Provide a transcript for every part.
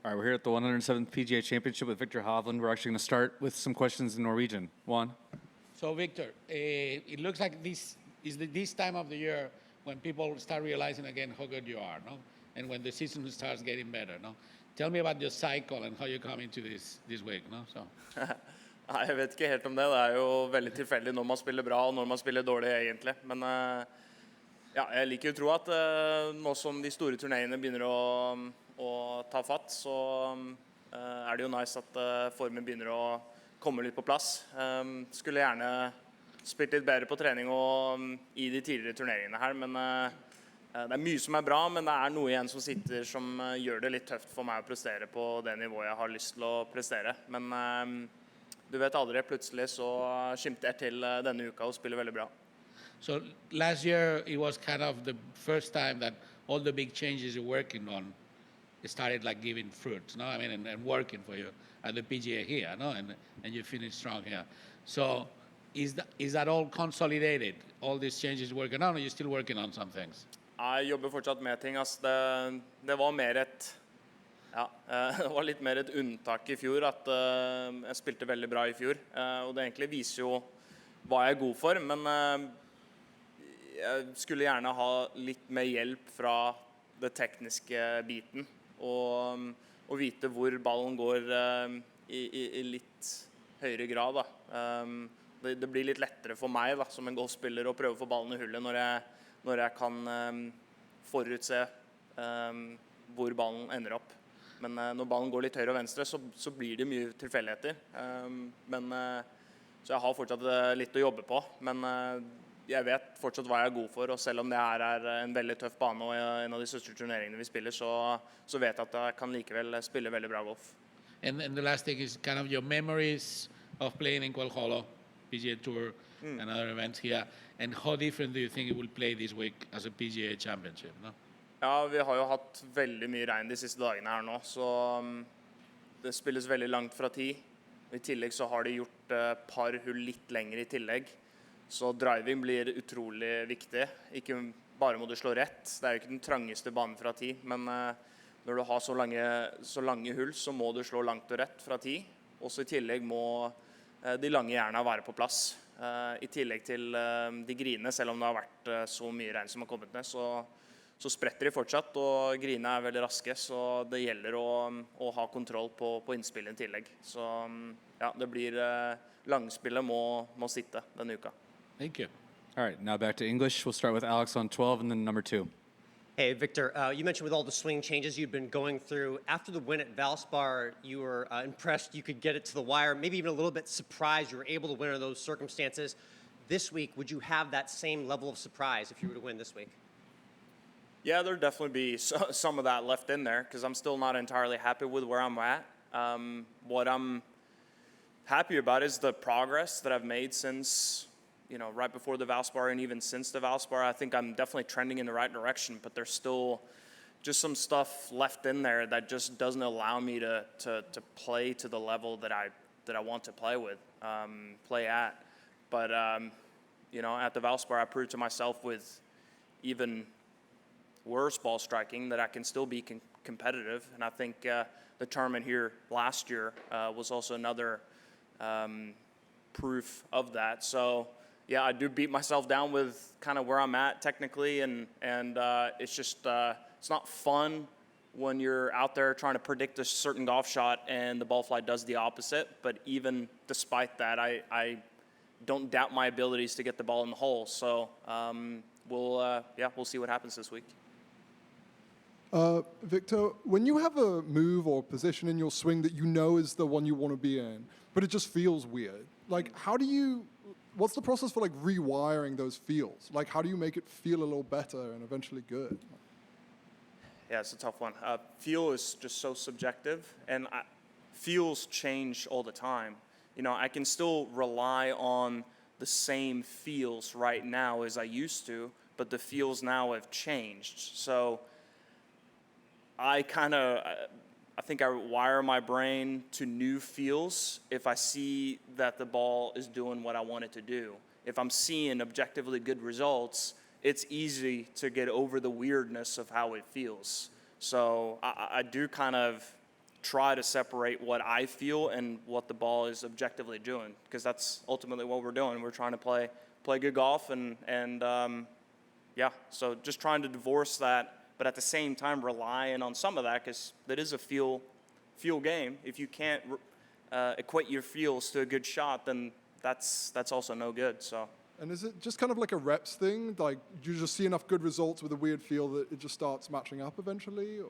All right, we're here at the 107th PGA Championship with Viktor Hovland. We're actually going to start with some questions in Norwegian. Juan? So, Victor, it looks like this is this time of the year when people start realizing again how good you are, no? And when the season starts getting better, no? Tell me about your cycle and how you come into this week, no? So. Nei, jeg vet ikke helt om det. Det er jo veldig tilfeldig når man spiller bra og når man spiller dårlig egentlig. Men ja, jeg liker jo å tro at nå som de store turneringene begynner å ta fatt, så er det jo nice at formen begynner å komme litt på plass. Skulle gjerne spilt litt bedre på trening og i de tidligere turneringene her, men det er mye som er bra, men det er noe igjen som sitter som gjør det litt tøft for meg å prestere på det nivået jeg har lyst til å prestere. Men du vet aldri, plutselig så skimter jeg til denne uka og spiller veldig bra. So last year it was kind of the first time that all the big changes you're working on started like giving fruit, no? I mean, and working for you at the PGA here, no? And you finished strong here. So is that all consolidated? All these changes working on, or are you still working on some things? Jeg jobber fortsatt med ting. Det var mer det var litt mer et unntak i fjor at jeg spilte veldig bra i fjor. Og det egentlig viser jo hva jeg er god for, men jeg skulle gjerne ha litt mer hjelp fra det tekniske biten og vite hvor ballen går i litt høyere grad da. Det blir litt lettere for meg da, som en golfspiller å prøve å få ballen i hullet når jeg kan forutse hvor ballen ender opp. Men når ballen går litt høyre og venstre, så blir det mye tilfeldigheter. Så jeg har fortsatt litt å jobbe på, men jeg vet fortsatt hva jeg er god for, og selv om det er en veldig tøff bane og en av de største turneringene vi spiller, så vet jeg at jeg kan likevel spille veldig bra golf. And the last thing is kind of your memories of playing in Quail Hollow, PGA Tour, and other events here, and how different do you think it will play this week as a PGA Championship, no? Ja, vi har jo hatt veldig mye regn de siste dagene her nå, så det spilles veldig langt fra tid. I tillegg så har de gjort par hull litt lenger i tillegg, så driving blir utrolig viktig. Ikke bare må du slå rett, det er jo ikke den trangeste banen fra tid, men når du har så lange hull, så må du slå langt og rett fra tid. Også i tillegg må de lange hjernene være på plass. I tillegg til de grinene, selv om det har vært så mye regn som har kommet ned, så spretter de fortsatt, og grinene er veldig raske, så det gjelder å ha kontroll på innspillet i tillegg. Så ja, det blir langspillet må sitte denne uka. Thank you. All right, now back to English. We'll start with Alex on 12 and then number 2. Hey, Victor, you mentioned with all the swing changes you've been going through, after the win at Valspar, you were impressed you could get it to the wire, maybe even a little bit surprised you were able to win under those circumstances. This week, would you have that same level of surprise if you were to win this week? Yeah, there'll definitely be some of that left in there because I'm still not entirely happy with where I'm at. What I'm happy about is the progress that I've made since, right before the Valspar and even since the Valspar. I think I'm definitely trending in the right direction, but there's still just some stuff left in there that just doesn't allow me to play to the level that I want to play at. But, at the Valspar, I proved to myself with even worse ball striking that I can still be competitive, and I think the tournament here last year was also another proof of that. So yeah, I do beat myself down with kind of where I'm at technically, and it's just it's not fun when you're out there trying to predict a certain golf shot and the ball flight does the opposite. But even despite that, I don't doubt my abilities to get the ball in the hole. So we'll see what happens this week. Victor, when you have a move or position in your swing that you know is the one you want to be in, but it just feels weird, like what's the process for like rewiring those feels? Like how do you make it feel a little better and eventually good? Yeah, it's a tough one. Feel is just so subjective, and feels change all the time. I can still rely on the same feels right now as I used to, but the feels now have changed. So I think I wire my brain to new feels if I see that the ball is doing what I want it to do. If I'm seeing objectively good results, it's easy to get over the weirdness of how it feels. So I do kind of try to separate what I feel and what the ball is objectively doing, because that's ultimately what we're doing. We're trying to play good golf, and yeah, so just trying to divorce that, but at the same time relying on some of that, because that is a feel game. If you can't equate your feels to a good shot, then that's also no good. So. And is it just kind of like a reps thing? Like, do you just see enough good results with a weird feel that it just starts matching up eventually? Or?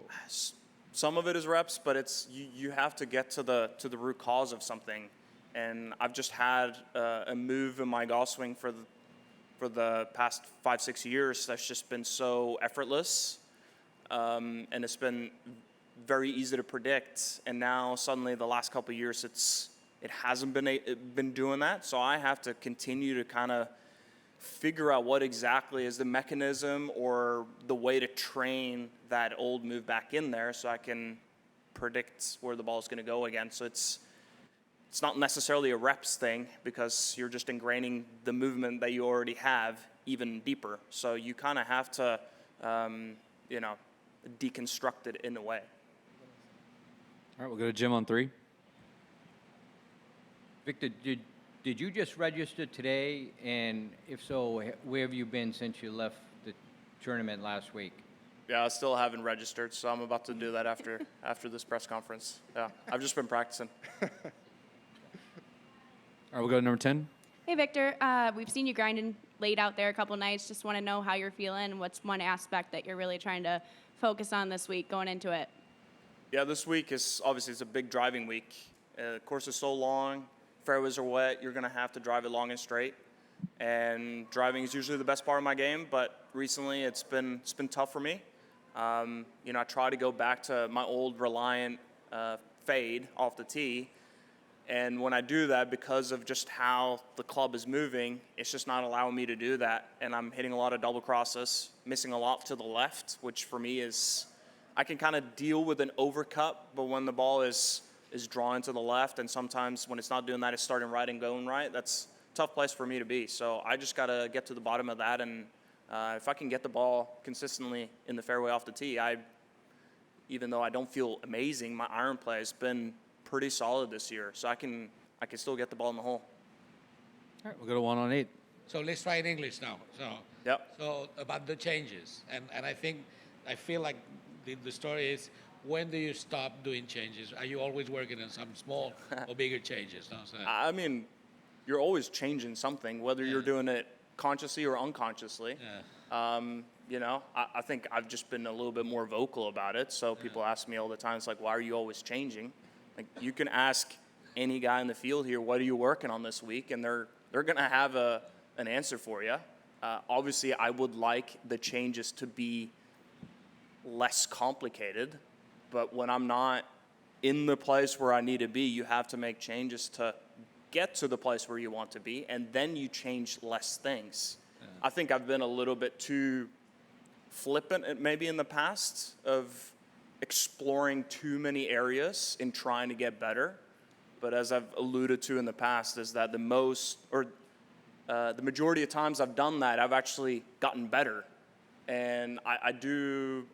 Some of it is reps, but it's you have to get to the root cause of something. And I've just had a move in my golf swing for the past 5-6 years that's just been so effortless, and it's been very easy to predict. And now suddenly the last couple of years it hasn't been doing that. So I have to continue to kind of figure out what exactly is the mechanism or the way to train that old move back in there so I can predict where the ball is going to go again. So it's not necessarily a reps thing, because you're just ingraining the movement that you already have even deeper. So you kind of have to, deconstruct it in a way. All right, we'll go to Jim on 3. Victor, did you just register today? And if so, where have you been since you left the tournament last week? Yeah, I still haven't registered, so I'm about to do that after this press conference. Yeah, I've just been practicing. All right, we'll go to number 10. Hey, Victor. We've seen you grinding late out there a couple nights. Just want to know how you're feeling. What's one aspect that you're really trying to focus on this week going into it? Yeah, this week is obviously it's a big driving week. The course is so long, fairways are wet. You're going to have to drive it long and straight. And driving is usually the best part of my game, but recently it's been tough for me. I try to go back to my old reliant fade off the tee. And when I do that, because of just how the club is moving, it's just not allowing me to do that. And I'm hitting a lot of double crosses, missing a lot to the left, which for me is, I can kind of deal with an overcut, but when the ball is drawn to the left, and sometimes when it's not doing that, it's starting right and going right, that's a tough place for me to be. So I just got to get to the bottom of that. And if I can get the ball consistently in the fairway off the tee, even though I don't feel amazing, my iron play has been pretty solid this year, so I can still get the ball in the hole. All right, we'll go to 1 on 8. So let's try in English now. Yep. So about the changes, and I feel like the story is, when do you stop doing changes? Are you always working on some small or bigger changes? No? So, I mean, you're always changing something, whether you're doing it consciously or unconsciously. yeah. I think I've just been a little bit more vocal about it. So people ask me all the time, it's like, why are you always changing? Like, you can ask any guy in the field here, what are you working on this week? And they're going to have an answer for you. Obviously, I would like the changes to be less complicated. But when I'm not in the place where I need to be, you have to make changes to get to the place where you want to be, and then you change less things. Yeah. I think I've been a little bit too flippant maybe in the past of exploring too many areas in trying to get better. But as I've alluded to in the past, is that the majority of times I've done that, I've actually gotten better. And I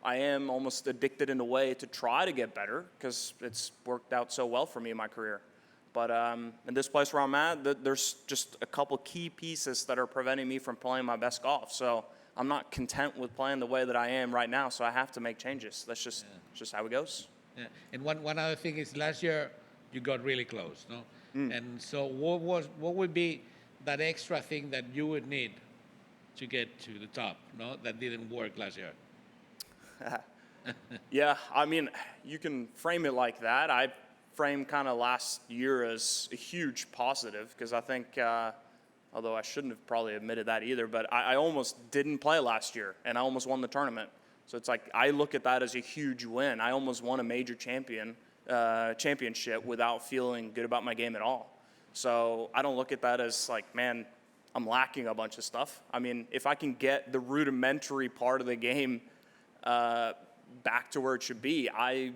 am almost addicted in a way to try to get better, because it's worked out so well for me in my career. But in this place where I'm at, there's just a couple key pieces that are preventing me from playing my best golf. So I'm not content with playing the way that I am right now, so I have to make changes. That's just how it goes. Yeah. And one other thing is, last year you got really close, no? And so what would be that extra thing that you would need to get to the top, no? That didn't work last year? Yeah, I mean, you can frame it like that. I framed kind of last year as a huge positive, because I think, although I shouldn't have probably admitted that either, but I almost didn't play last year, and I almost won the tournament. So it's like, I look at that as a huge win. I almost won a major championship without feeling good about my game at all. So I don't look at that as like, man, I'm lacking a bunch of stuff. I mean, if I can get the rudimentary part of the game back to where it should be, I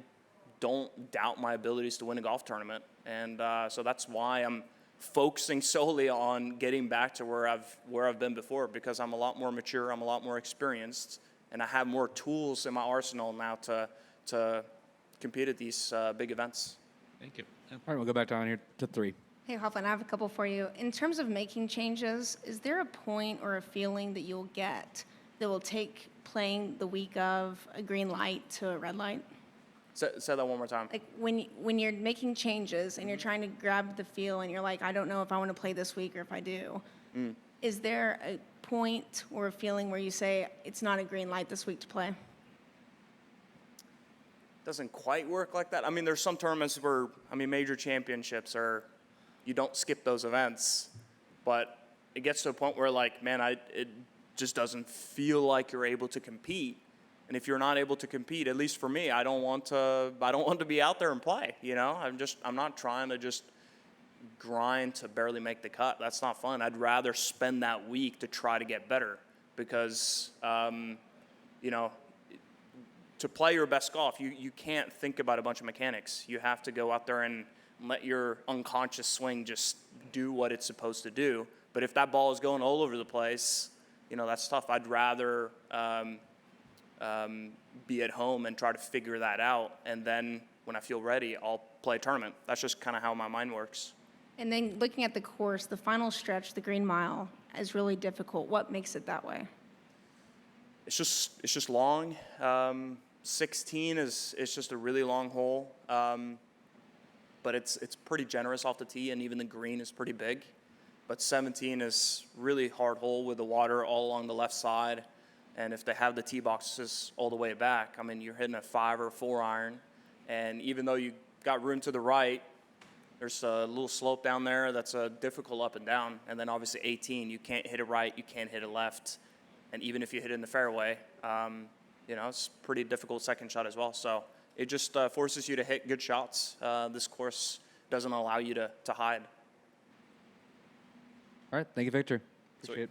don't doubt my abilities to win a golf tournament. And so that's why I'm focusing solely on getting back to where I've been before, because I'm a lot more mature, I'm a lot more experienced, and I have more tools in my arsenal now to compete at these big events. Thank you. Yeah. All right, we'll go back down here to 3. Hey, Hovland, I have a couple for you. In terms of making changes, is there a point or a feeling that you'll get that will take playing the week of a green light to a red light? Say that one more time. Like when you're making changes and you're trying to grab the feel and you're like, I don't know if I want to play this week or if I do. Is there a point or a feeling where you say it's not a green light this week to play? Doesn't quite work like that. I mean, there's some tournaments where, I mean, major championships are, you don't skip those events, but it gets to a point where, like, man, it just doesn't feel like you're able to compete. And if you're not able to compete, at least for me, I don't want to be out there and play. You know, I'm not trying to just grind to barely make the cut. That's not fun. I'd rather spend that week to try to get better because, you know, to play your best golf, you can't think about a bunch of mechanics. You have to go out there and let your unconscious swing just do what it's supposed to do. But if that ball is going all over the place, you know, that's tough. I'd rather be at home and try to figure that out. And then when I feel ready, I'll play a tournament. That's just kind of how my mind works. And then looking at the course, the final stretch, the Green Mile, is really difficult. What makes it that way? It's just long. 16 is just a really long hole. But it's pretty generous off the tee, and even the green is pretty big. But 17 is really hard hole with the water all along the left side. And if they have the tee boxes all the way back, I mean, you're hitting a 5 or 4 iron. And even though you got room to the right, there's a little slope down there that's a difficult up and down. And then obviously 18, you can't hit it right, you can't hit it left. And even if you hit it in the fairway, you know, it's a pretty difficult second shot as well. So it just forces you to hit good shots. This course doesn't allow you to hide. All right, thank you, Victor. Sweet. Appreciate it.